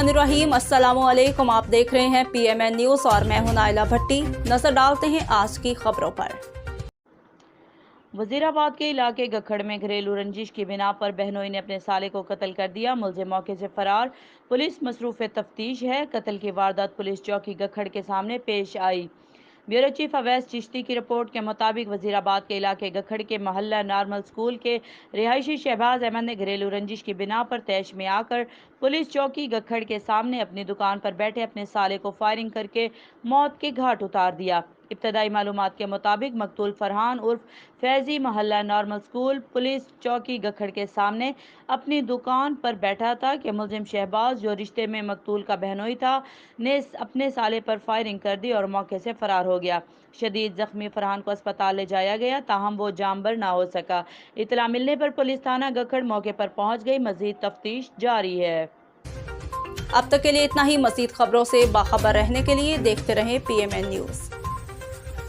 बिस्मिल्लाहिर्रहमानिर्रहीम। अस्सलामुअलैकुम। आप देख रहे हैं PMN न्यूज़ और मैं हूं नाइला भट्टी। नजर डालते हैं आज की खबरों पर। वजीराबाद के इलाके गखड़ में घरेलू रंजिश की बिना पर बहनोई ने अपने साले को कत्ल कर दिया। मुलजिम मौके से फरार, पुलिस मसरूफ तफ्तीश है। कत्ल की वारदात पुलिस चौकी गखड़ के सामने पेश आई। ब्यूरो चीफ अवैस चिश्ती की रिपोर्ट के मुताबिक वजीराबाद के इलाके गखड़ के मोहल्ला नॉर्मल स्कूल के रिहायशी शहबाज अहमद ने घरेलू रंजिश की बिना पर तैश में आकर पुलिस चौकी गखड़ के सामने अपनी दुकान पर बैठे अपने साले को फायरिंग करके मौत के घाट उतार दिया। इब्तदाई मालूमात के मुताबिक मकतूल फरहान उर्फ फैजी मोहल्ला नॉर्मल स्कूल पुलिस चौकी गखड़ के सामने अपनी दुकान पर बैठा था कि मुलजिम शहबाज, जो रिश्ते में मकतूल का बहनोई था, ने अपने साले पर फायरिंग कर दी और मौके से फरार हो गया। शदीद जख्मी फरहान को अस्पताल ले जाया गया, ताहम वो जानबर ना हो सका। इतला मिलने पर पुलिस थाना गखड़ मौके पर पहुंच गई। मजीद तफ्तीश जारी है। अब तक के लिए इतना ही। मजीद खबरों से बाखबर रहने के लिए देखते रहें PMN न्यूज़।